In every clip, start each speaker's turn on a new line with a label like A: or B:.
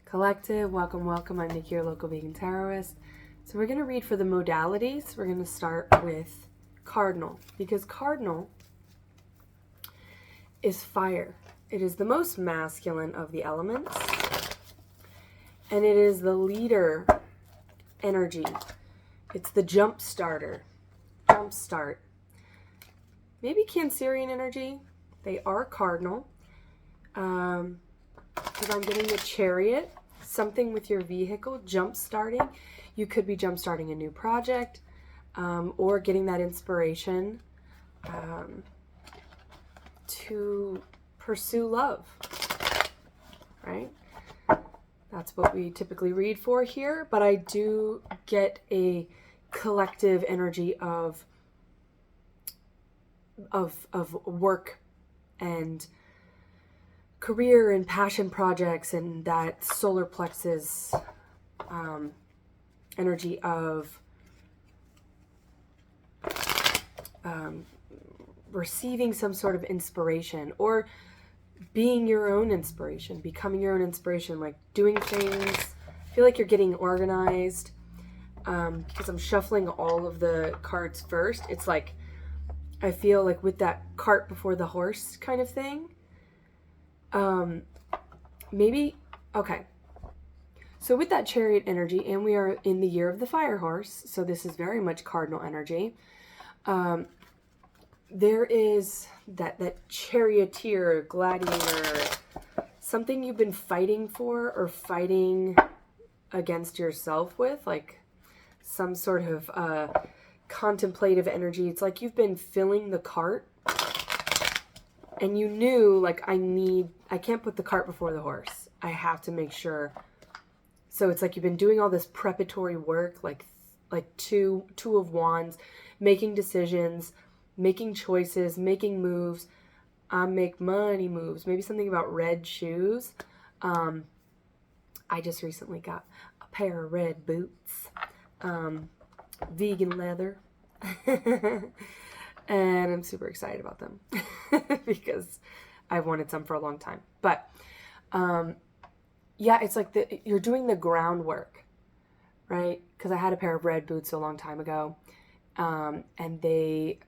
A: Collective, welcome. I'm Nikki, your local vegan tarotist. So we're going to read for the modalities. We're going to start with Cardinal, because Cardinal is fire. It is the most masculine of the elements, and it is the leader energy. It's the jump start. Maybe Cancerian energy. They are Cardinal. Because I'm getting the Chariot, something with your vehicle, jump starting. You could be jump starting a new project, or getting that inspiration to pursue love, right? That's what we typically read for here, but I do get a collective energy of work and career and passion projects, and that solar plexus energy of receiving some sort of inspiration, or being your own inspiration, becoming your own inspiration, like doing things. I feel like you're getting organized, because I'm shuffling all of the cards first. It's like, I feel like with that cart before the horse kind of thing. Okay. So with that Chariot energy, and we are in the year of the fire horse, so this is very much Cardinal energy. There is that charioteer, gladiator, something you've been fighting for or fighting against yourself with, like some sort of contemplative energy. It's like you've been filling the cart, and you knew, like, I can't put the cart before the horse. I have to make sure. So it's like you've been doing all this preparatory work, like two of wands, making decisions, making choices, making moves. Make money moves. Maybe something about red shoes. I just recently got a pair of red boots, vegan leather. And I'm super excited about them because I've wanted some for a long time. But yeah, it's like you're doing the groundwork, right? Because I had a pair of red boots a long time ago, and they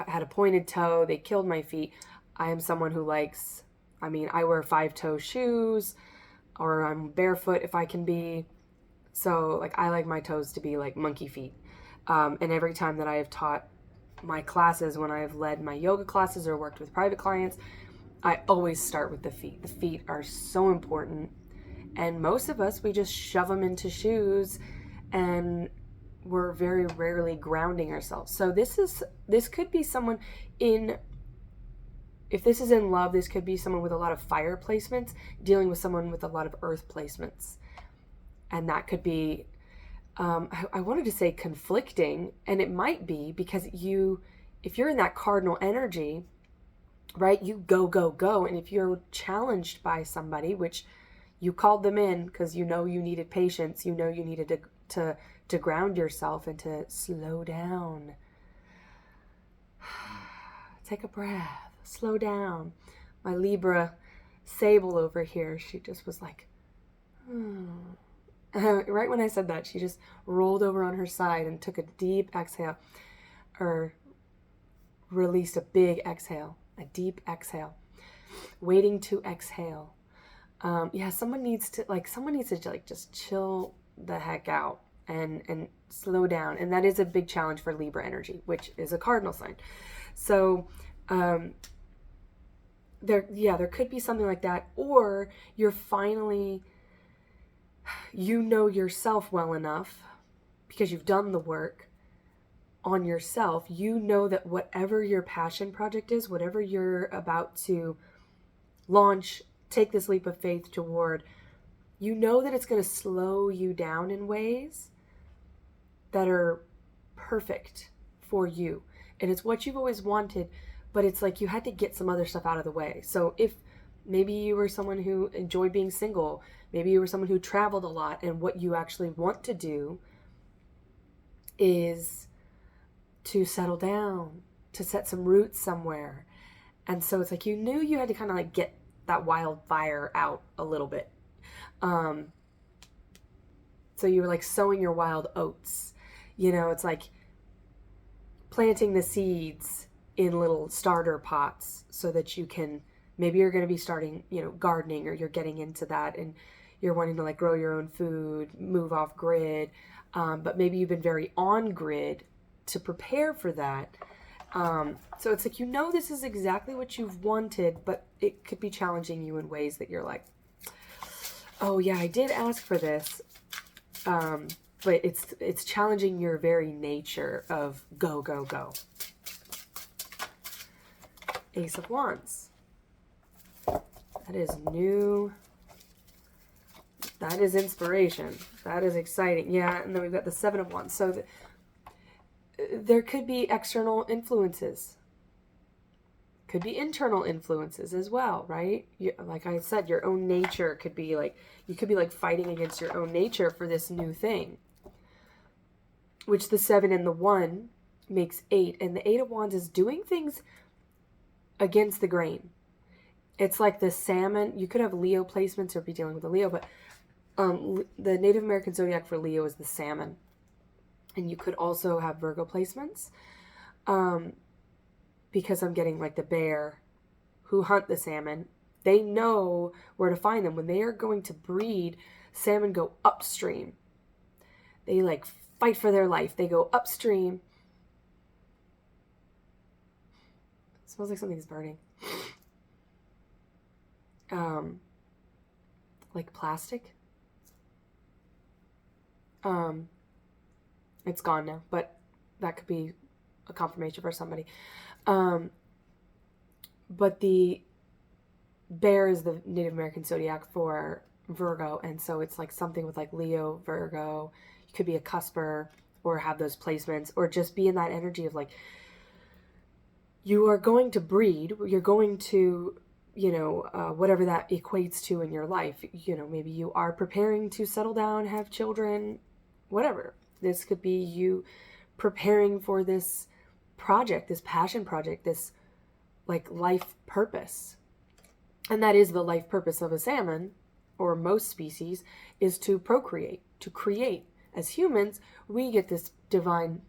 A: had a pointed toe. They killed my feet. I am someone who likes, I wear 5-toe shoes, or I'm barefoot if I can be. So like, I like my toes to be like monkey feet. And every time that I have taught my classes, when I've led my yoga classes or worked with private clients, I always start with the feet. The feet are so important. And most of us, we just shove them into shoes, and we're very rarely grounding ourselves. So this could be someone if this is in love, this could be someone with a lot of fire placements dealing with someone with a lot of earth placements. And that could be, I wanted to say conflicting, and it might be because if you're in that Cardinal energy, right, you go. And if you're challenged by somebody, which you called them in because you needed patience, you needed to ground yourself and to slow down. Take a breath, slow down. My Libra Sable over here, she just was like, right when I said that, she just rolled over on her side and took a deep exhale, or released a big exhale, a deep exhale, waiting to exhale. Yeah, someone needs to just chill the heck out and slow down. And that is a big challenge for Libra energy, which is a cardinal sign. So there could be something like that, or you're finally, yourself well enough because you've done the work on yourself. You know that whatever your passion project is, whatever you're about to launch, take this leap of faith toward, you know that it's going to slow you down in ways that are perfect for you. And it's what you've always wanted, but it's like you had to get some other stuff out of the way. So if maybe you were someone who enjoyed being single, maybe you were someone who traveled a lot, and what you actually want to do is to settle down, to set some roots somewhere. And so it's like you knew you had to kind of like get that wildfire out a little bit. So you're like sowing your wild oats. It's like planting the seeds in little starter pots so that you can, maybe you're going to be starting, gardening, or you're getting into that and you're wanting to like grow your own food, move off grid. But maybe you've been very on grid to prepare for that. So it's like, this is exactly what you've wanted, but it could be challenging you in ways that you're like, oh yeah, I did ask for this. But it's challenging your very nature of go, go, go. Ace of Wands. That is new. That is inspiration. That is exciting. Yeah, and then we've got the Seven of Wands. So there could be external influences. Could be internal influences as well, right? Like I said, your own nature could be like, you could be like fighting against your own nature for this new thing. Which the 7 and the 1 makes 8. And the 8 of Wands is doing things against the grain. It's like the salmon. You could have Leo placements or be dealing with a Leo, but the Native American zodiac for Leo is the salmon. And you could also have Virgo placements. Because I'm getting like the bear who hunt the salmon. They know where to find them. When they are going to breed, salmon go upstream. They like fight for their life. They go upstream. It smells like something's burning. Like plastic. It's gone now, but that could be a confirmation for somebody. But the bear is the Native American zodiac for Virgo, and so it's like something with like Leo, Virgo. You could be a cusper or have those placements, or just be in that energy of like, you are going to breed, you're going to, whatever that equates to in your life. Maybe you are preparing to settle down, have children, whatever. This could be you preparing for this project, this passion project, this like life purpose. And that is the life purpose of a salmon, or most species, is to procreate, to create. As humans, we get this divine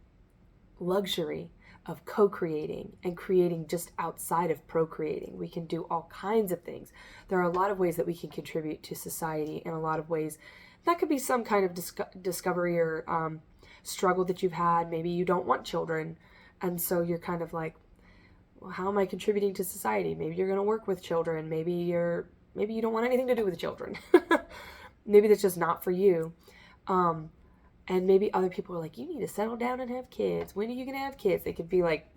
A: luxury of co-creating and creating just outside of procreating. We can do all kinds of things. There are a lot of ways that we can contribute to society, in a lot of ways. That could be some kind of discovery or struggle that you've had. Maybe you don't want children, and so you're kind of like, well, how am I contributing to society? Maybe you're going to work with children. Maybe you don't want anything to do with children. Maybe that's just not for you. And maybe other people are like, you need to settle down and have kids. When are you going to have kids? They could be like,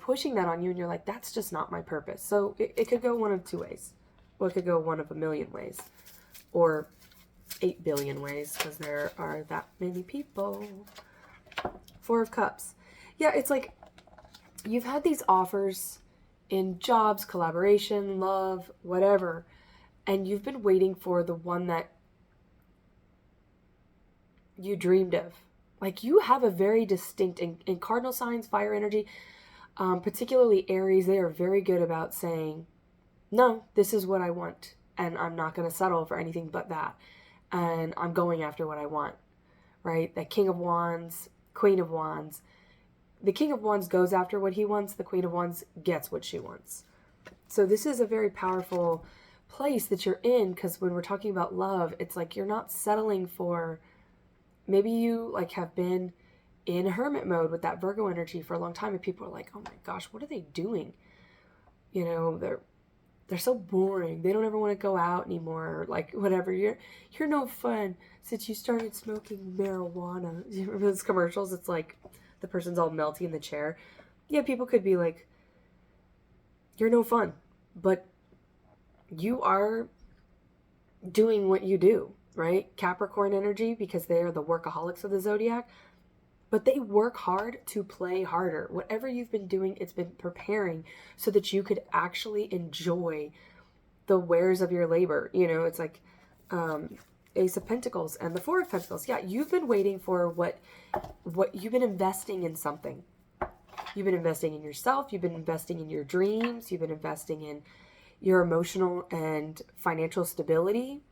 A: pushing that on you, and you're like, that's just not my purpose. So it could go one of two ways. Well, it could go one of a million ways, or 8 billion ways, because there are that many people. 4 of Cups. Yeah, it's like you've had these offers in jobs, collaboration, love, whatever, and you've been waiting for the one that you dreamed of. Like, you have a very distinct, in cardinal signs, fire energy, particularly Aries, they are very good about saying, no, this is what I want, and I'm not going to settle for anything but that, and I'm going after what I want, right? That King of Wands, Queen of Wands. The King of Wands goes after what he wants. The Queen of Wands gets what she wants. So this is a very powerful place that you're in, because when we're talking about love, it's like you're not settling for, maybe you like have been in hermit mode with that Virgo energy for a long time, and people are like, oh my gosh, what are they doing? They're so boring. They don't ever want to go out anymore. Like, whatever. You're no fun since you started smoking marijuana. You remember those commercials? It's like the person's all melty in the chair. Yeah, people could be like, you're no fun, but you are doing what you do, right? Capricorn energy, because they are the workaholics of the zodiac, but they work hard to play harder. Whatever you've been doing, it's been preparing so that you could actually enjoy the wares of your labor. It's like Ace of Pentacles and the 4 of Pentacles. Yeah, you've been waiting for what you've been investing in something. You've been investing in yourself. You've been investing in your dreams. You've been investing in your emotional and financial stability.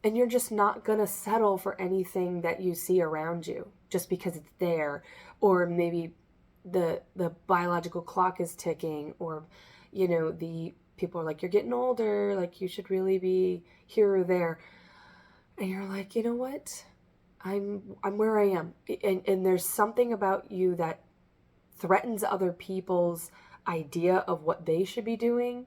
A: And you're just not going to settle for anything that you see around you just because it's there, or maybe the biological clock is ticking, or the people are like, you're getting older, like you should really be here or there. And you're like, you know what? I'm where I am. And there's something about you that threatens other people's idea of what they should be doing.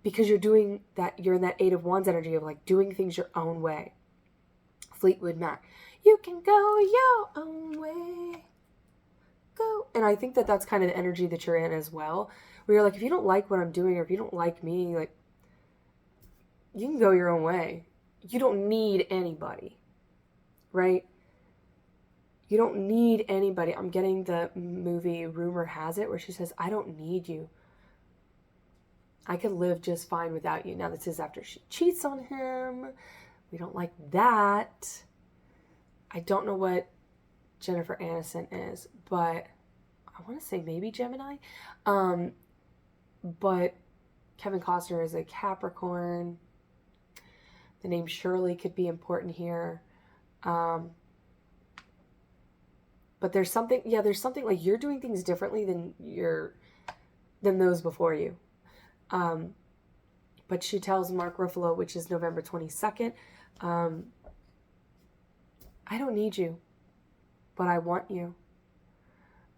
A: Because you're doing that, you're in that Eight of Wands energy of like doing things your own way. Fleetwood Mac, you can go your own way, go. And I think that that's kind of the energy that you're in as well, where you're like, if you don't like what I'm doing, or if you don't like me, like, you can go your own way. You don't need anybody, right? You don't need anybody. I'm getting the movie Rumor Has It, where she says, I don't need you. I could live just fine without you. Now, this is after she cheats on him. We don't like that. I don't know what Jennifer Aniston is, but I want to say maybe Gemini. But Kevin Costner is a Capricorn. The name Shirley could be important here. But there's something like you're doing things differently than those before you. But she tells Mark Ruffalo, which is November 22nd, I don't need you, but I want you.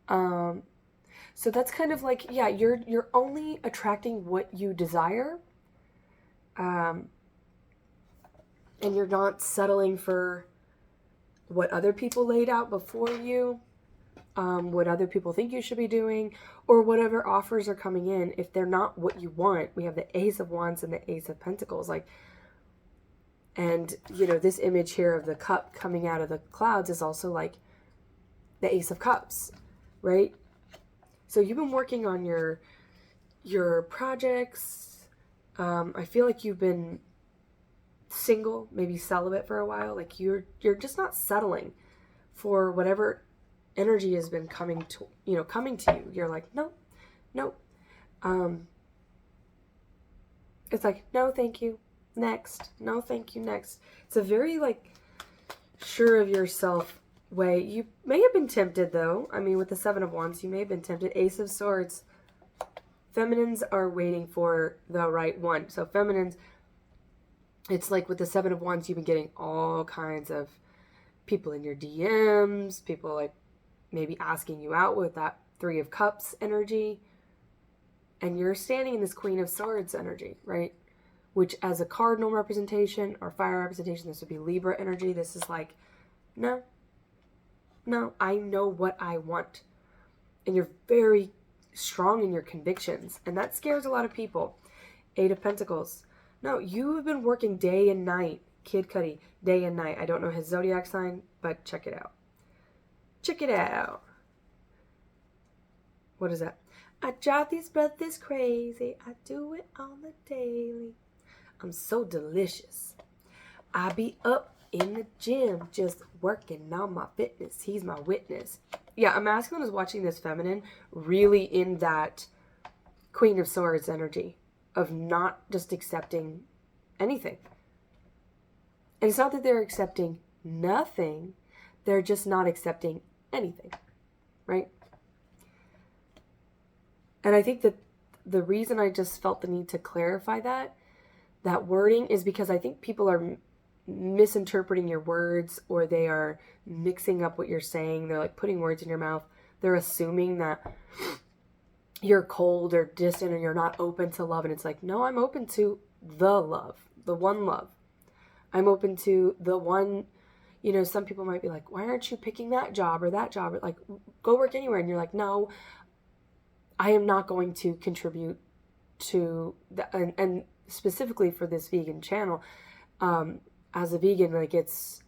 A: So that's kind of like, yeah, you're only attracting what you desire. And you're not settling for what other people laid out before you. What other people think you should be doing, or whatever offers are coming in. If they're not what you want, we have the Ace of Wands and the Ace of Pentacles, and this image here of the cup coming out of the clouds is also like the Ace of Cups, right? So you've been working on your projects. I feel like you've been single, maybe celibate for a while. Like you're just not settling for whatever energy has been coming to you. You're like, no. It's like, no, thank you, next. No, thank you, next. It's a very like sure of yourself way. You may have been tempted though. I mean, with the Seven of Wands, you may have been tempted. Ace of Swords. Feminines are waiting for the right one. So feminines, it's like with the Seven of Wands, you've been getting all kinds of people in your DMs, people like maybe asking you out with that Three of Cups energy. And you're standing in this Queen of Swords energy, right? Which as a cardinal representation or fire representation, this would be Libra energy. This is like, no, I know what I want. And you're very strong in your convictions. And that scares a lot of people. Eight of Pentacles. No, you have been working day and night. Kid Cudi, day and night. I don't know his zodiac sign, but check it out. Check it out. What is that? I drive these brothers crazy. I do it on the daily. I'm so delicious. I be up in the gym just working on my fitness. He's my witness. Yeah, a masculine is watching this feminine really in that Queen of Swords energy of not just accepting anything. And it's not that they're accepting nothing. They're just not accepting anything, right? And I think that the reason I just felt the need to clarify that wording is because I think people are misinterpreting your words, or they are mixing up what you're saying. They're like putting words in your mouth. They're assuming that you're cold or distant, or you're not open to love. And it's like, no, I'm open to the love, the one love. I'm open to the one, some people might be like, why aren't you picking that job or that job? Or like, go work anywhere. And you're like, no, I am not going to contribute to that. And specifically for this vegan channel, as a vegan, like it's,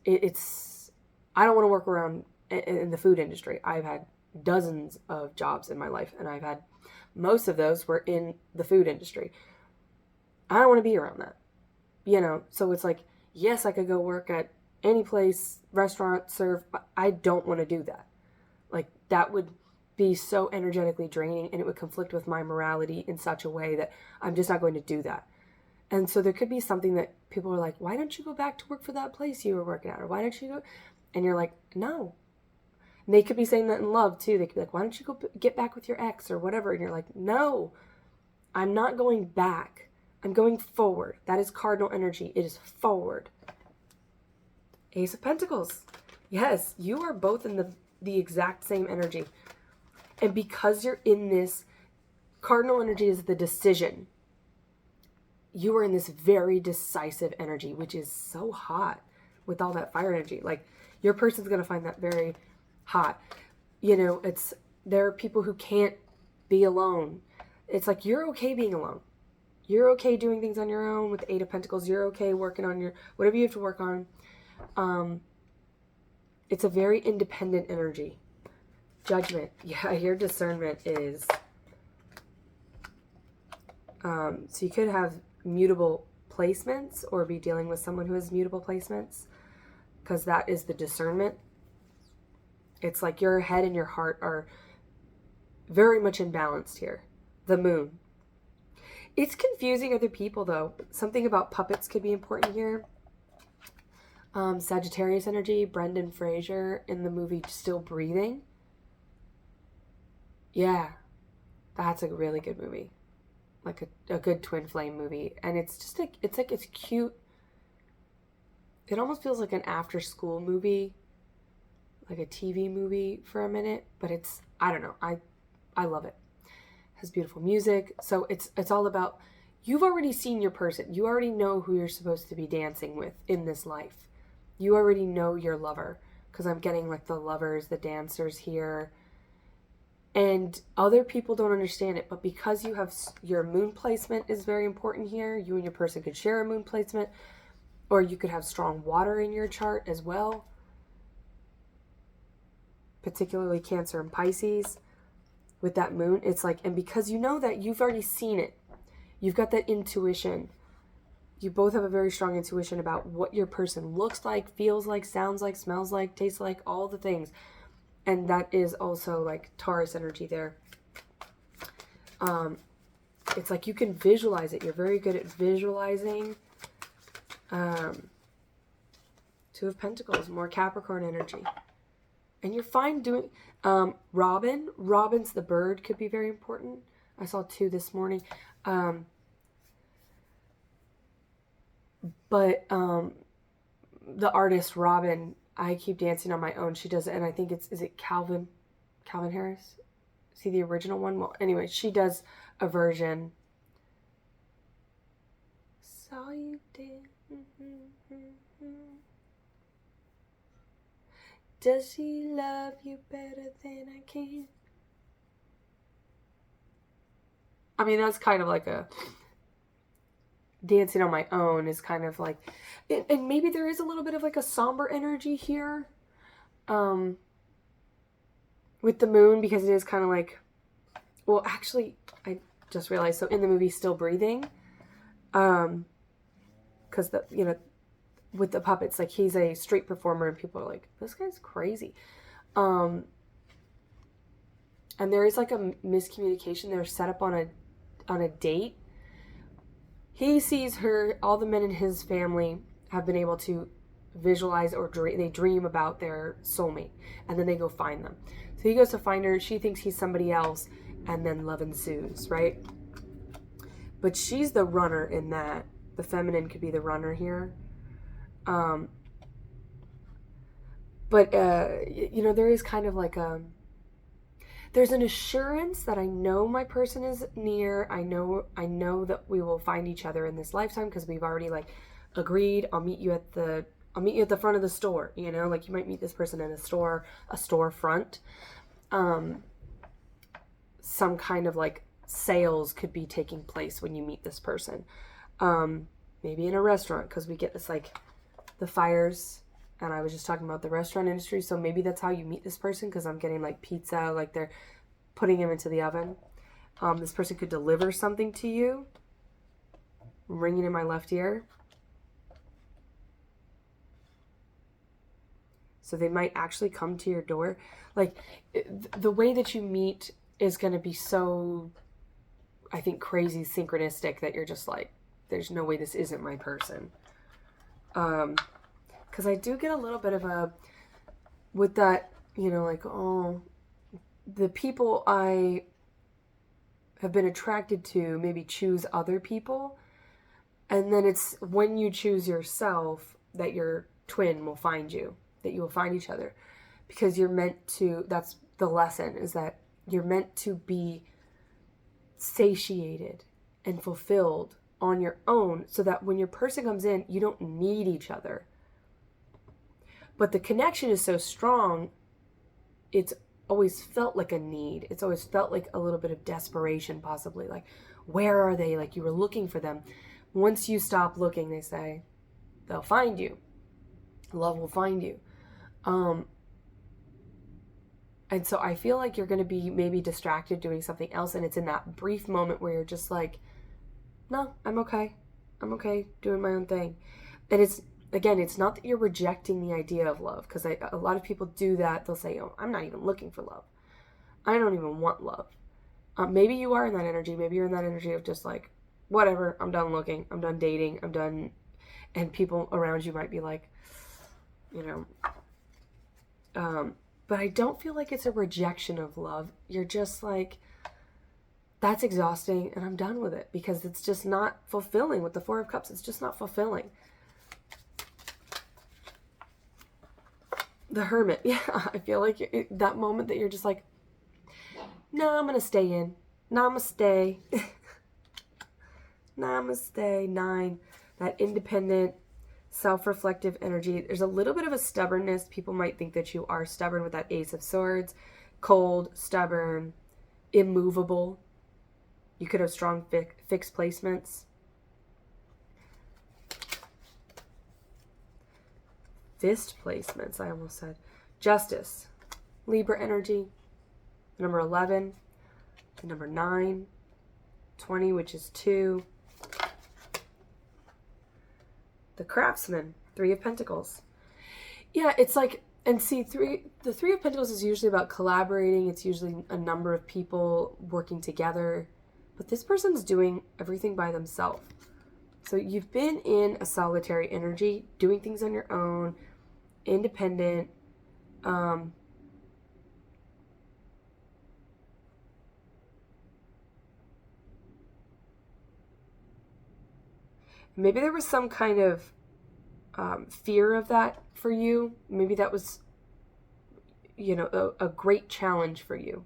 A: I don't want to work around in the food industry. I've had dozens of jobs in my life, and I've had most of those were in the food industry. I don't want to be around that, so it's like, yes, I could go work at any place, restaurant, serve, but I don't want to do that. Like, that would be so energetically draining, and it would conflict with my morality in such a way that I'm just not going to do that. And so there could be something that people are like, why don't you go back to work for that place you were working at? Or why don't you go? And you're like, no. And they could be saying that in love too. They could be like, why don't you go get back with your ex or whatever? And you're like, no, I'm not going back. I'm going forward. That is cardinal energy. It is forward. Ace of Pentacles. Yes, you are both in the exact same energy. And because you're in this, cardinal energy is the decision. You are in this very decisive energy, which is so hot with all that fire energy. Like, your person's going to find that very hot. You know, there are people who can't be alone. It's like, you're okay being alone. You're okay doing things on your own with the Eight of Pentacles. You're okay working on your, whatever you have to work on. It's a very independent energy. Judgment. Yeah, your discernment is, so you could have mutable placements or be dealing with someone who has mutable placements, because that is the discernment. It's like your head and your heart are very much imbalanced here. The moon. It's confusing other people though. Something about puppets could be important here. Sagittarius energy, Brendan Fraser in the movie Still Breathing. Yeah, that's a really good movie. Like a good twin flame movie. And it's just like, it's cute. It almost feels like an after school movie, like a TV movie for a minute, but it's, I don't know. I love it. Has beautiful music. So it's all about, you've already seen your person. You already know who you're supposed to be dancing with in this life. You already know your lover, because I'm getting like the lovers, the dancers here. And other people don't understand it, but because you have your moon placement is very important here. You and your person could share a moon placement, or you could have strong water in your chart as well. Particularly Cancer and Pisces with that moon. It's like, and because you know that, you've already seen it. You've got that intuition. You both have a very strong intuition about what your person looks like, feels like, sounds like, smells like, tastes like, all the things. And that is also like Taurus energy there. It's like you can visualize it. You're very good at visualizing. Two of Pentacles, more Capricorn energy. And you're fine doing... Robin's the bird could be very important. I saw two this morning. But the artist Robin, I Keep Dancing on My Own, she does it, and I think is it Calvin Harris? See the original one? Well, anyway, she does a version. Saw you dance. Does she love you better than I can? I mean, that's kind of like a... Dancing on My Own is kind of like... And maybe there is a little bit of like a somber energy here. With the moon, because it is kind of like... Well, actually, I just realized, so in the movie Still Breathing, because the, you know, with the puppets, like, he's a street performer and people are like, this guy's crazy. And there is like a miscommunication. They're set up on a date. He sees her, all the men in his family have been able to visualize or they dream about their soulmate, and then they go find them. So he goes to find her, she thinks he's somebody else, and then love ensues, right? But she's the runner in that. The feminine could be the runner here. But you know, there is kind of like there's an assurance that I know my person is near. I know that we will find each other in this lifetime, because we've already like agreed. I'll meet you at the front of the store. You know, like you might meet this person in a storefront. Some kind of like sales could be taking place when you meet this person. Maybe in a restaurant, because we get this like the fires. And I was just talking about the restaurant industry. So maybe that's how you meet this person, because I'm getting like pizza, like they're putting him into the oven. This person could deliver something to you. I'm ringing in my left ear. So they might actually come to your door. Like, the way that you meet is going to be so, I think, crazy synchronistic that you're just like, there's no way this isn't my person. Because I do get a little bit of a, with that, like, oh, the people I have been attracted to maybe choose other people. And then it's when you choose yourself that your twin will find you, that you will find each other. Because you're meant to, that's the lesson, is that you're meant to be satiated and fulfilled on your own, so that when your person comes in, you don't need each other. But the connection is so strong, it's always felt like a need. It's always felt like a little bit of desperation, possibly. Like, where are they? Like, you were looking for them. Once you stop looking, they say, they'll find you. Love will find you. And so I feel like you're going to be maybe distracted doing something else. And it's in that brief moment where you're just like, no, I'm okay. I'm okay doing my own thing. And it's, again, it's not that you're rejecting the idea of love. Because a lot of people do that. They'll say, oh, I'm not even looking for love. I don't even want love. Maybe you are in that energy. Maybe you're in that energy of just like, whatever, I'm done looking. I'm done dating. I'm done. And people around you might be like, but I don't feel like it's a rejection of love. You're just like, that's exhausting and I'm done with it, because it's just not fulfilling. With the Four of Cups, it's just not fulfilling. The Hermit. Yeah, I feel like that moment that you're just like, no, I'm going to stay in. Namaste. Namaste. 9. That independent, self-reflective energy. There's a little bit of a stubbornness. People might think that you are stubborn with that Ace of Swords. Cold, stubborn, immovable. You could have strong fixed placements. Fist placements, I almost said. Justice. Libra energy. Number 11. Number 9. 20, which is 2. The Craftsman. 3 of Pentacles. Yeah, it's like, and see, the 3 of Pentacles is usually about collaborating. It's usually a number of people working together. But this person's doing everything by themselves. So you've been in a solitary energy, doing things on your own, independent. Maybe there was some kind of fear of that for you. Maybe that was, a great challenge for you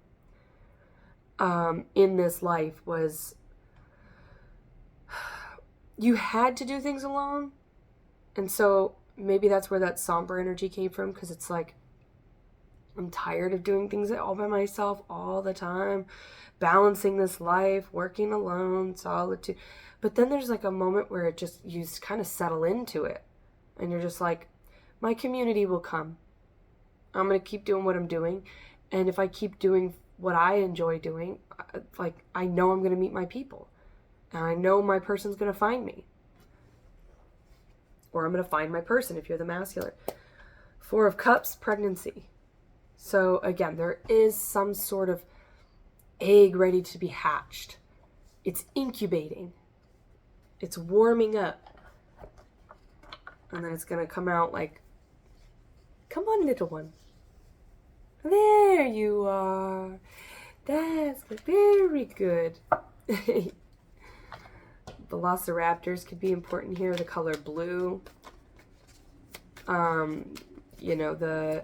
A: in this life, was you had to do things alone. And so maybe that's where that somber energy came from, because it's like, I'm tired of doing things all by myself all the time, balancing this life, working alone, solitude. But then there's like a moment where it just, you just kind of settle into it. And you're just like, my community will come. I'm going to keep doing what I'm doing. And if I keep doing what I enjoy doing, like, I know I'm going to meet my people. And I know my person's going to find me. Or I'm going to find my person if you're the masculine. 4 of Cups, pregnancy. So again, there is some sort of egg ready to be hatched. It's incubating. It's warming up. And then it's going to come out like, come on, little one. There you are. That's very good. Velociraptors could be important here. The color blue. The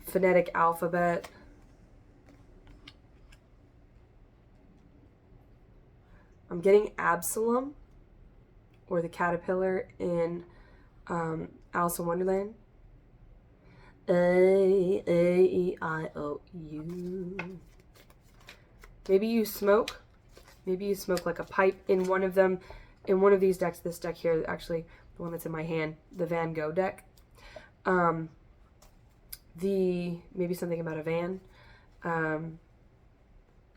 A: phonetic alphabet. I'm getting Absalom, or the caterpillar in Alice in Wonderland. A-E-I-O-U. Maybe you smoke. Maybe you smoke like a pipe in one of them. In one of these decks, this deck here, actually, the one that's in my hand, the Van Gogh deck. Maybe something about a van.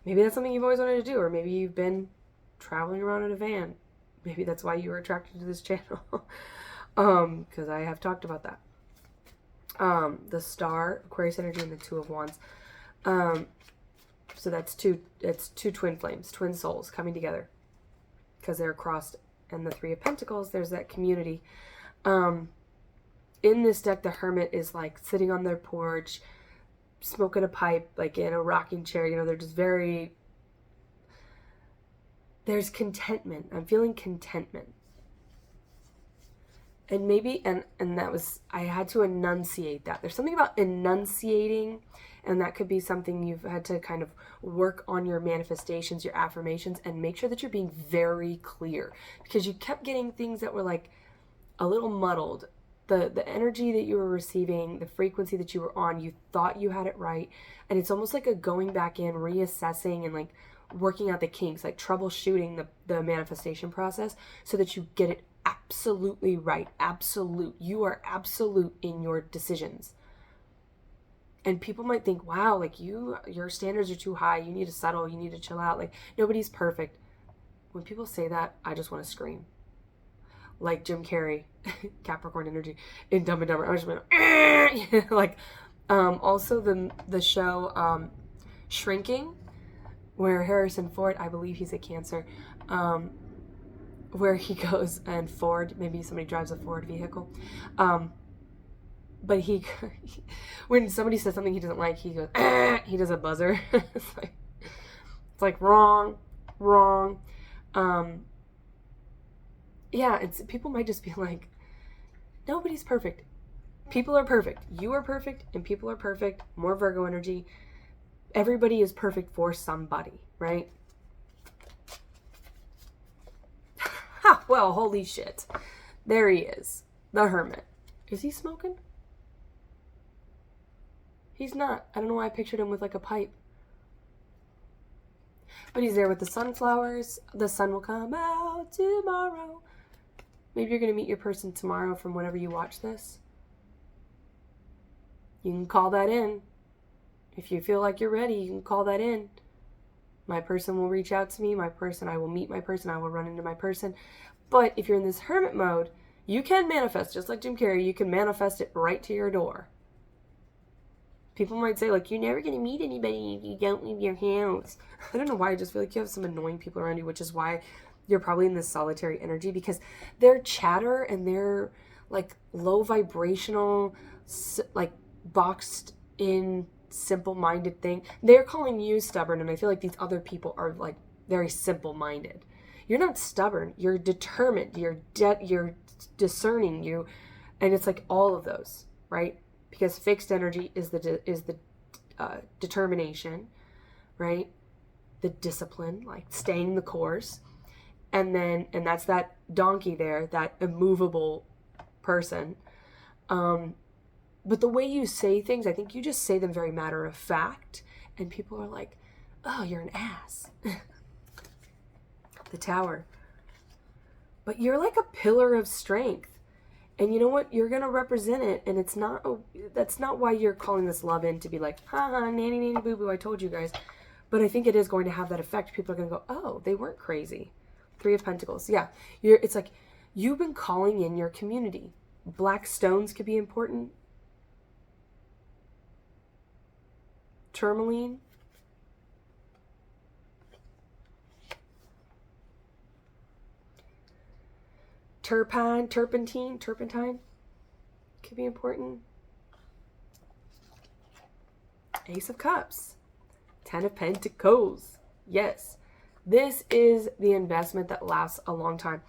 A: Maybe that's something you've always wanted to do, or maybe you've been traveling around in a van. Maybe that's why you were attracted to this channel. Because I have talked about that. The Star, Aquarius energy, and the 2 of Wands. So it's two twin flames, twin souls coming together, because they're crossed and the Three of Pentacles, there's that community. In this deck, the Hermit is like sitting on their porch, smoking a pipe, like in a rocking chair. You know, they're just very, there's contentment. I'm feeling contentment. And maybe, and that was, I had to enunciate that. There's something about enunciating, and that could be something you've had to kind of work on your manifestations, your affirmations, and make sure that you're being very clear, because you kept getting things that were like a little muddled. The energy that you were receiving, the frequency that you were on, you thought you had it right. And it's almost like a going back in, reassessing, and like working out the kinks, like troubleshooting the manifestation process so that you get it absolutely right. Absolute. You are absolute in your decisions. And people might think, wow, like your standards are too high. You need to settle. You need to chill out. Like, nobody's perfect. When people say that, I just want to scream. Like Jim Carrey, Capricorn energy, in Dumb and Dumber. I was just like, also the show Shrinking, where Harrison Ford, I believe he's a Cancer, where he goes, and Ford, maybe somebody drives a Ford vehicle, but when somebody says something he doesn't like, he goes, he does a buzzer. It's like wrong. Yeah, people might just be like, nobody's perfect. People are perfect. You are perfect, and people are perfect. More Virgo energy. Everybody is perfect for somebody, right? Ha! Well, holy shit. There he is. The Hermit. Is he smoking? He's not. I don't know why I pictured him with like a pipe. But he's there with the sunflowers. The sun will come out tomorrow. Maybe you're going to meet your person tomorrow from whenever you watch this. You can call that in. If you feel like you're ready, you can call that in. My person will reach out to me. I will meet my person. I will run into my person. But if you're in this hermit mode, you can manifest, just like Jim Carrey, you can manifest it right to your door. People might say, like, you're never going to meet anybody if you don't leave your house. I don't know why. I just feel like you have some annoying people around you, which is why you're probably in this solitary energy, because their chatter and their, like, low vibrational, like, boxed in, simple-minded thing, they're calling you stubborn, and I feel like these other people are, like, very simple-minded. You're not stubborn. You're determined. You're discerning. And it's like all of those, right? Because fixed energy is the determination, right? The discipline, like staying the course. And that's that donkey there, that immovable person. But the way you say things, I think you just say them very matter of fact. And people are like, oh, you're an ass. The Tower. But you're like a pillar of strength. And you know what? You're going to represent it. And that's not why you're calling this love in to be like, haha, nanny, nanny, boo, boo, I told you guys. But I think it is going to have that effect. People are going to go, oh, they weren't crazy. Three of Pentacles. Yeah. It's like you've been calling in your community. Black stones could be important. Tourmaline. Turpentine could be important. Ace of Cups. 10 of Pentacles. Yes. This is the investment that lasts a long time.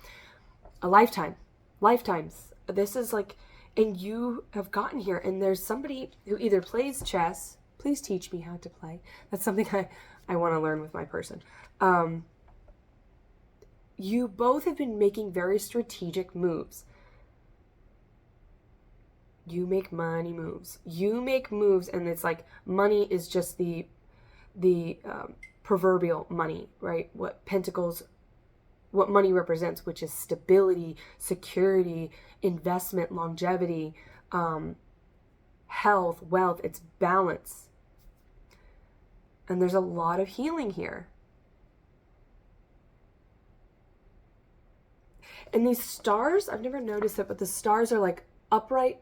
A: A lifetime. Lifetimes. This is like, and you have gotten here, and there's somebody who either plays chess. Please teach me how to play. That's something I want to learn with my person. You both have been making very strategic moves. You make money moves. You make moves, and it's like money is just the proverbial money, right? What money represents, which is stability, security, investment, longevity, health, wealth. It's balance. And there's a lot of healing here. And these stars, I've never noticed it, but the stars are like upright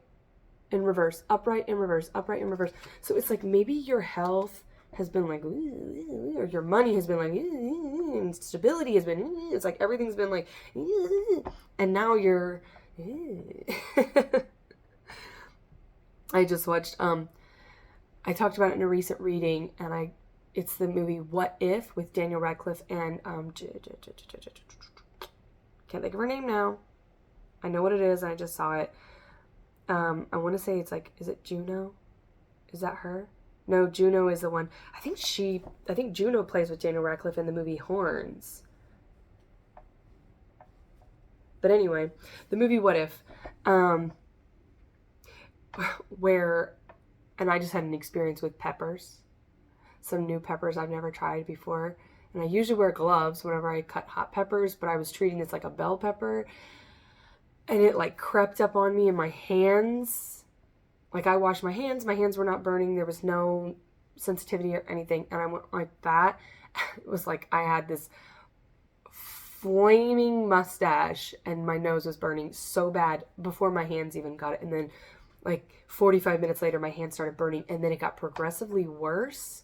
A: and reverse, upright and reverse, upright and reverse. So it's like maybe your health has been like, or your money has been like, and stability has been, it's like everything's been like, and now you're, I just watched, I talked about it in a recent reading, and it's the movie What If with Daniel Radcliffe and, can't think of her name now. I know what it is, and I just saw it. I want to say it's like, is it Juno? Is that her? No, Juno is the one. I think Juno plays with Daniel Radcliffe in the movie Horns. But anyway, the movie What If, where, and I just had an experience with peppers, some new peppers I've never tried before. And I usually wear gloves whenever I cut hot peppers, but I was treating this like a bell pepper. And it like crept up on me in my hands. Like I washed my hands were not burning. There was no sensitivity or anything. And I went like that. It was like I had this flaming mustache and my nose was burning so bad before my hands even got it. And then like 45 minutes later, my hands started burning and then it got progressively worse.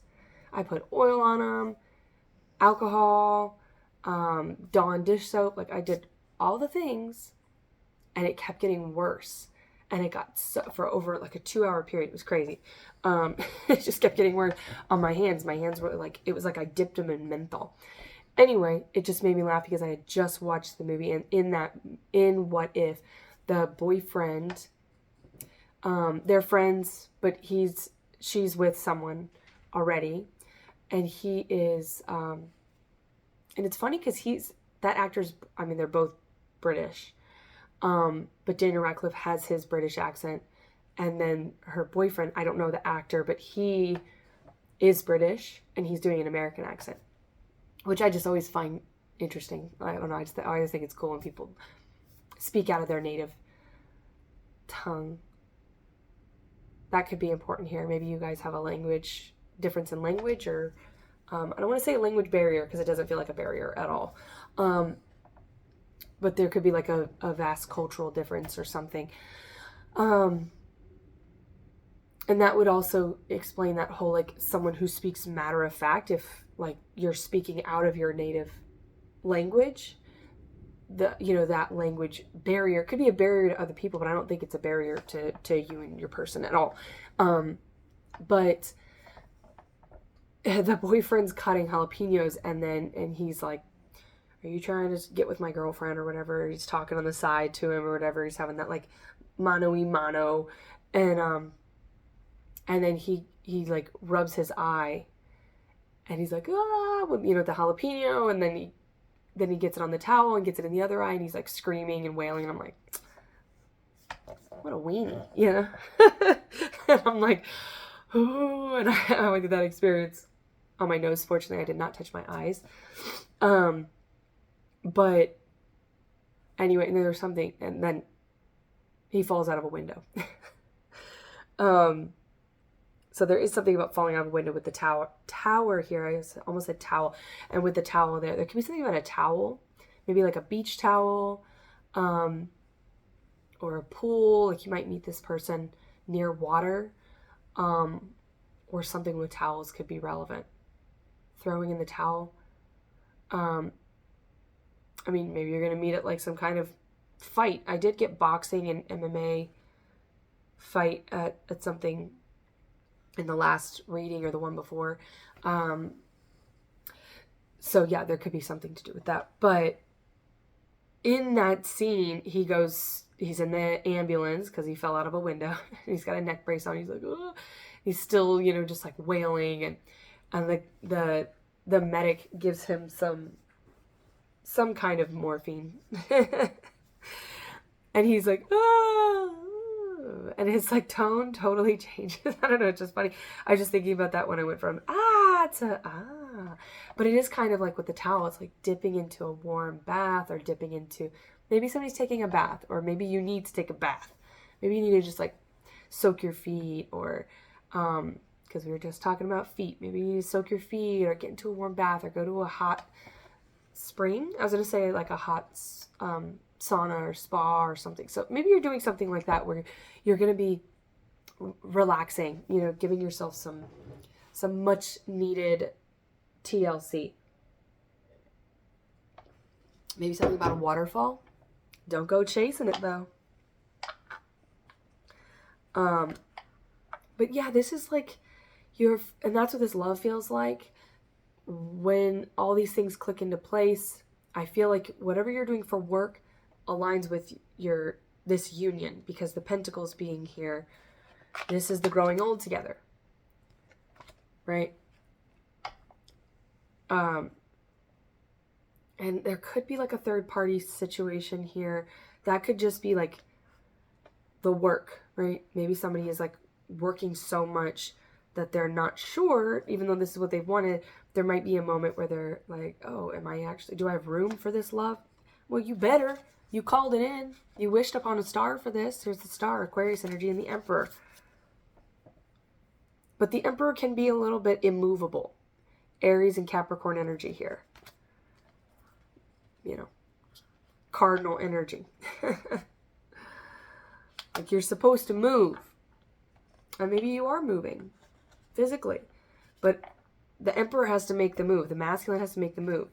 A: I put oil on them, alcohol, Dawn dish soap. Like I did all the things. And it kept getting worse. And it got for over like a 2-hour period. It was crazy. It just kept getting worse on my hands. My hands were like, it was like I dipped them in menthol. Anyway, it just made me laugh because I had just watched the movie. And in What If, the boyfriend, they're friends, but she's with someone already. And he is, and it's funny because that actor's, I mean, they're both British. But Daniel Radcliffe has his British accent. And then her boyfriend, I don't know the actor, but he is British and he's doing an American accent, which I just always find interesting. I don't know. I always think it's cool when people speak out of their native tongue. That could be important here. Maybe you guys have a difference in language, or I don't want to say a language barrier because it doesn't feel like a barrier at all. But there could be like a vast cultural difference or something. And that would also explain that whole, like, someone who speaks matter of fact, if like you're speaking out of your native language, that language barrier could be a barrier to other people, but I don't think it's a barrier to you and your person at all. But the boyfriend's cutting jalapenos and he's like, are you trying to get with my girlfriend or whatever? He's talking on the side to him or whatever. He's having that like mano-y-mano. And then he like rubs his eye and he's like, with the jalapeno. And then he gets it on the towel and gets it in the other eye and he's like screaming and wailing. And I'm like, what a weenie, And I'm like, oh, and I went through that experience on my nose. Fortunately, I did not touch my eyes. But anyway, and there's something, and then he falls out of a window. So there is something about falling out of a window with the tower here. I almost said towel. And with the towel there could be something about a towel, maybe like a beach towel, or a pool. Like you might meet this person near water, or something with towels could be relevant. Throwing in the towel. I mean, maybe you're going to meet at like some kind of fight. I did get boxing and MMA fight at something in the last reading or the one before. So yeah, there could be something to do with that. But in that scene, he's in the ambulance because he fell out of a window. He's got a neck brace on. He's like, oh. He's still, just like wailing, and the medic gives him some kind of morphine. And he's like, oh, and his like tone totally changes. I don't know, it's just funny. I was just thinking about that when I went from to but it is kind of like with the towel, it's like dipping into a warm bath, or dipping into, maybe somebody's taking a bath, or maybe you need to take a bath. Maybe you need to just like soak your feet, or because we were just talking about feet, maybe you need to soak your feet or get into a warm bath or go to a hot spring. I was going to say like a hot sauna or spa or something. So maybe you're doing something like that where you're going to be relaxing, giving yourself some some much needed TLC. Maybe something about a waterfall. Don't go chasing it though. But yeah, this is like and that's what this love feels like. When all these things click into place, I feel like whatever you're doing for work aligns with this union, because the pentacles being here, this is the growing old together, right? And there could be like a third party situation here. That could just be like the work, right? Maybe somebody is like working so much that they're not sure, even though this is what they wanted. There might be a moment where they're like, oh, do I have room for this love? Well, you better. You called it in. You wished upon a star for this. Here's the star, Aquarius energy, and the Emperor. But the Emperor can be a little bit immovable. Aries and Capricorn energy here. You know, cardinal energy. Like you're supposed to move. And maybe you are moving physically. But the Emperor has to make the move. The masculine has to make the move.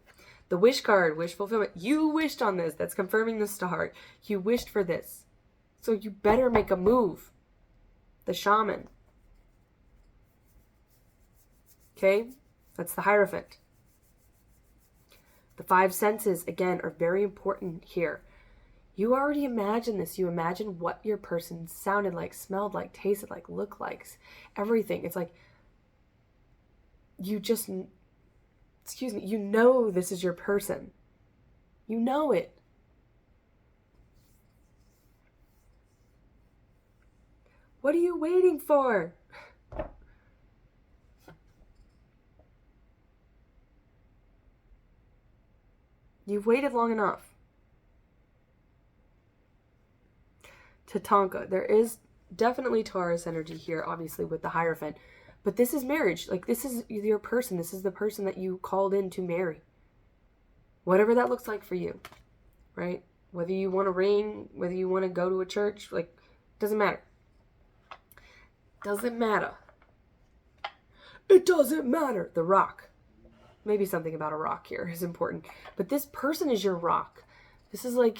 A: The wish card, wish fulfillment. You wished on this. That's confirming the star. You wished for this. So you better make a move. The shaman. Okay? That's the Hierophant. The five senses, again, are very important here. You already imagine this. You imagine what your person sounded like, smelled like, tasted like, looked like, everything. It's like you know this is your person. You know it. What are you waiting for? You've waited long enough. Tatanka. There is definitely Taurus energy here, obviously, with the Hierophant. But this is marriage. Like, this is your person. This is the person that you called in to marry. Whatever that looks like for you, right? Whether you want a ring, whether you want to go to a church, like, doesn't matter. Doesn't matter. It doesn't matter. The rock. Maybe something about a rock here is important. But this person is your rock. This is like...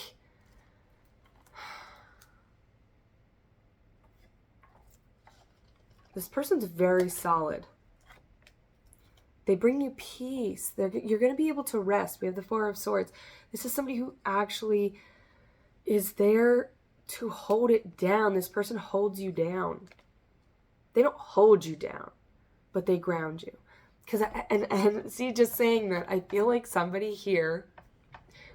A: This person's very solid. They bring you peace. You're going to be able to rest. We have the Four of Swords. This is somebody who actually is there to hold it down. This person holds you down. They don't hold you down, but they ground you. And see, just saying that, I feel like somebody here,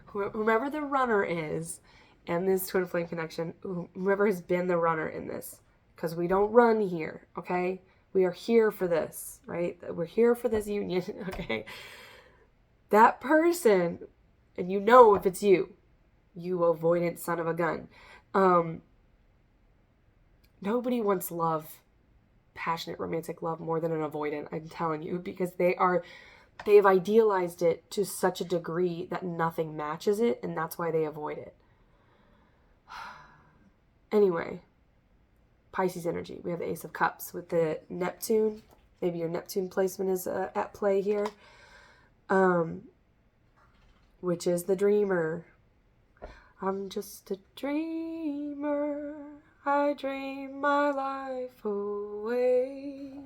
A: whomever the runner is, and this twin flame connection, whoever has been the runner in this, because we don't run here, okay? We are here for this, right? We're here for this union, okay? That person, and you know if it's you avoidant son of a gun. Nobody wants love, passionate romantic love, more than an avoidant, I'm telling you, because they've idealized it to such a degree that nothing matches it, and that's why they avoid it. Anyway, Pisces energy. We have the Ace of Cups with the Neptune. Maybe your Neptune placement is at play here. Which is the dreamer. I'm just a dreamer. I dream my life away.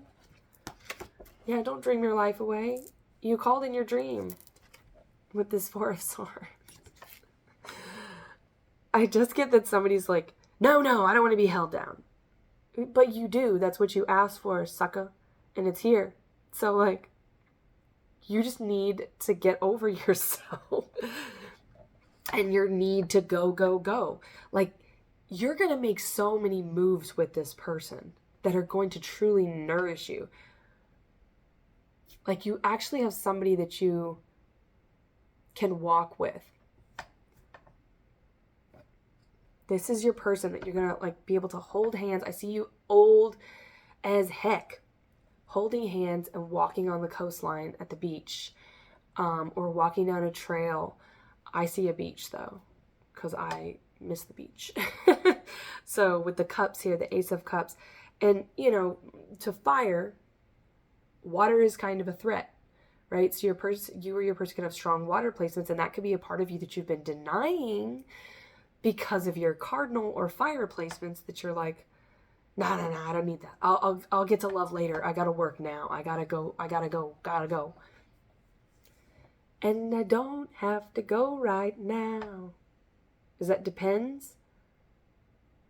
A: Yeah, don't dream your life away. You called in your dream with this Four of Swords. I just get that somebody's like, no, I don't want to be held down. But you do. That's what you asked for, sucker. And it's here. So, like, you just need to get over yourself. And your need to go. Like, you're going to make so many moves with this person that are going to truly nourish you. Like, you actually have somebody that you can walk with. This is your person that you're going to, like, be able to hold hands. I see you old as heck, holding hands and walking on the coastline at the beach, or walking down a trail. I see a beach, though, because I miss the beach. So with the cups here, the Ace of Cups, and, you know, to fire, water is kind of a threat, right? So you or your person could have strong water placements, and that could be a part of you that you've been denying because of your cardinal or fire placements that you're like, no, I don't need that. I'll get to love later. I gotta work now. I gotta go. And I don't have to go right now. Does that depends?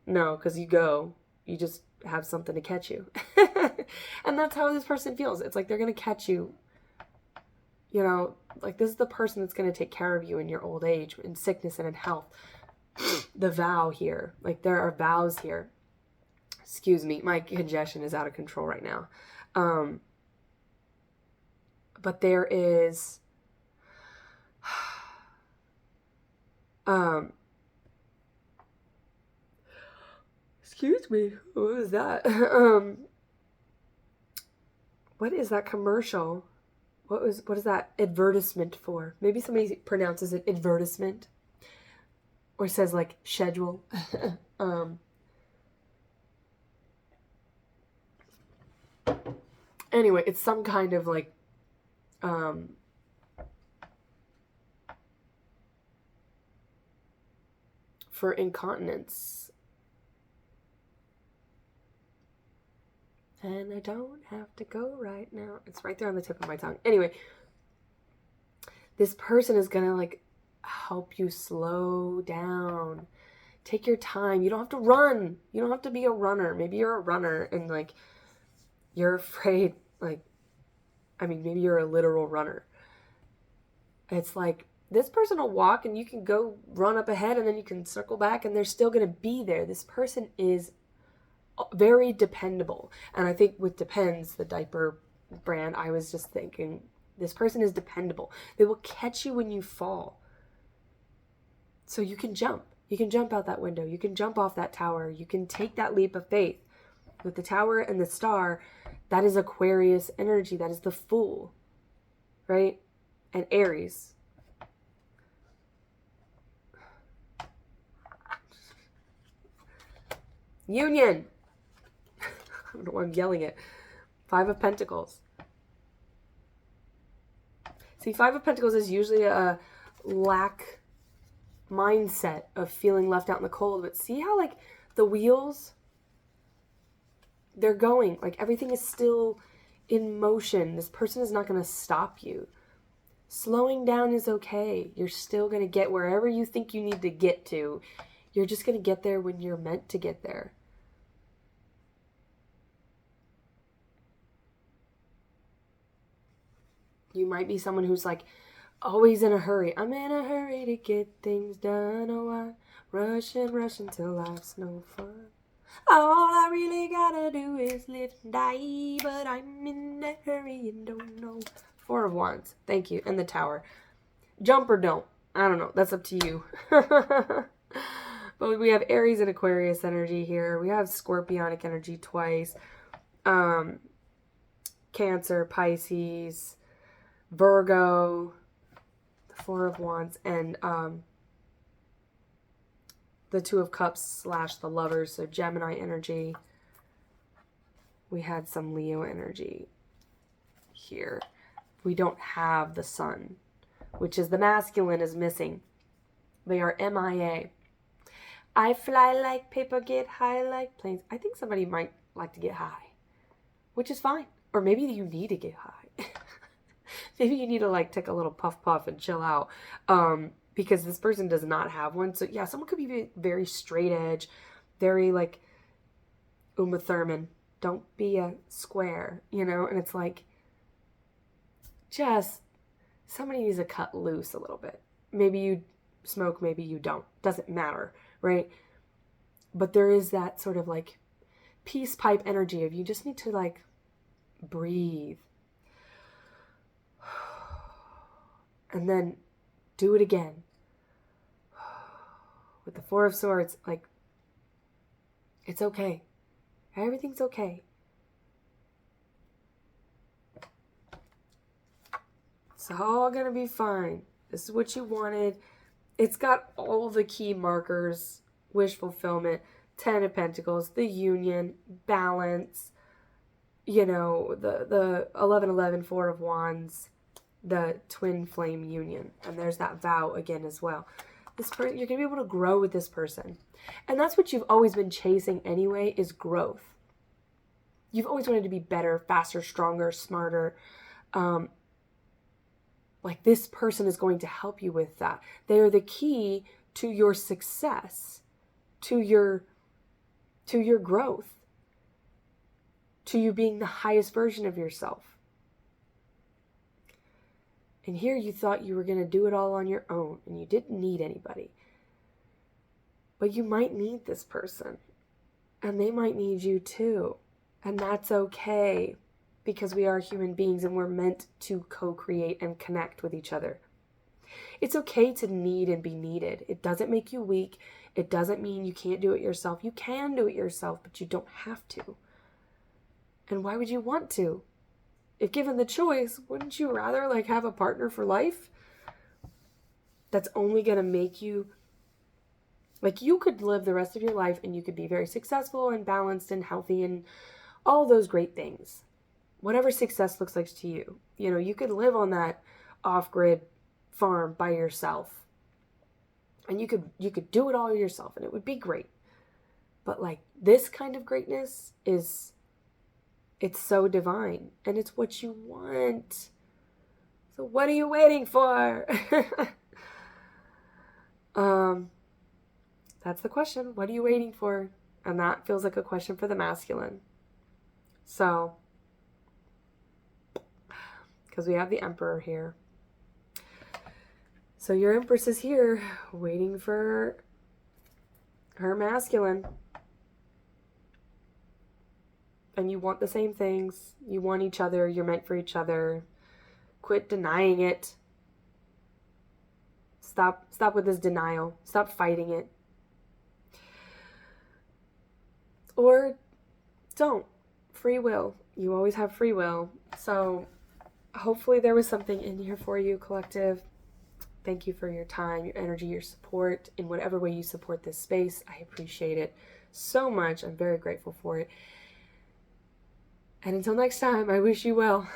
A: No, because you go. You just have something to catch you. And that's how this person feels. It's like they're going to catch you. You know, like this is the person that's going to take care of you in your old age, in sickness and in health. The vow here. Like there are vows here. Excuse me, my congestion is out of control right now. But there is... excuse me, what was that? What is that commercial? What is that advertisement for? Maybe somebody pronounces it advertisement or says like schedule. Anyway, it's some kind of like for incontinence. And I don't have to go right now. It's right there on the tip of my tongue. Anyway, this person is gonna like help you slow down. Take your time. You don't have to run. You don't have to be a runner. Maybe you're a runner and like you're afraid, like, I mean, maybe you're a literal runner. It's like this person will walk and you can go run up ahead and then you can circle back and they're still going to be there. This person is very dependable. And I think with Depends, the diaper brand, I was just thinking, this person is dependable. They will catch you when you fall. So you can jump. You can jump out that window. You can jump off that tower. You can take that leap of faith. With the tower and the star, that is Aquarius energy. That is the Fool, right? And Aries. Union. I don't know why I'm yelling it. 5 of Pentacles. See, 5 of Pentacles is usually a lack mindset of feeling left out in the cold. But see how like the wheels... they're going, like everything is still in motion. This person is not going to stop you. Slowing down is okay. You're still going to get wherever you think you need to get to. You're just going to get there when you're meant to get there. You might be someone who's like always in a hurry. I'm in a hurry to get things done. Oh, I rush until life's no fun. All I really gotta do is live and die, but I'm in a hurry and don't know. 4 of Wands. Thank you. And the Tower. Jump or don't. I don't know. That's up to you. But we have Aries and Aquarius energy here. We have Scorpionic energy twice. Cancer, Pisces, Virgo, the 4 of Wands, and the 2 of Cups / the Lovers, so Gemini energy. We had some Leo energy here. We don't have the Sun, which is the masculine is missing. They are MIA. I fly like paper, get high like planes. I think somebody might like to get high, which is fine. Or maybe you need to get high. Maybe you need to like take a little puff and chill out. Because this person does not have one. So yeah, someone could be very straight edge, very like Uma Thurman. Don't be a square, you know? And it's like, just somebody needs to cut loose a little bit. Maybe you smoke, maybe you don't. Doesn't matter, right? But there is that sort of like peace pipe energy of you just need to like breathe. And then do it again. With the 4 of Swords, like, it's okay. Everything's okay. It's all gonna be fine. This is what you wanted. It's got all the key markers. Wish fulfillment, 10 of Pentacles, the Union, balance. the 1111 Four of Wands, the twin flame union. And there's that vow again as well. You're going to be able to grow with this person. And that's what you've always been chasing anyway, is growth. You've always wanted to be better, faster, stronger, smarter. Like, this person is going to help you with that. They are the key to your success, to your growth, to you being the highest version of yourself. And here you thought you were going to do it all on your own and you didn't need anybody. But you might need this person, and they might need you too. And that's okay, because we are human beings and we're meant to co-create and connect with each other. It's okay to need and be needed. It doesn't make you weak. It doesn't mean you can't do it yourself. You can do it yourself, but you don't have to. And why would you want to? If given the choice, wouldn't you rather have a partner for life? That's only going to make you, you could live the rest of your life and you could be very successful and balanced and healthy and all those great things. Whatever success looks like to you. You could live on that off-grid farm by yourself. And you could do it all yourself and it would be great. But this kind of greatness it's so divine and it's what you want. So what are you waiting for? That's the question. What are you waiting for? And that feels like a question for the masculine. So, because we have the Emperor here. So your Empress is here waiting for her masculine. And you want the same things. You want each other. You're meant for each other. Quit denying it. Stop with this denial. Stop fighting it. Or don't. Free will. You always have free will. So hopefully there was something in here for you, collective. Thank you for your time, your energy, your support in whatever way you support this space. I appreciate it so much. I'm very grateful for it. And until next time, I wish you well.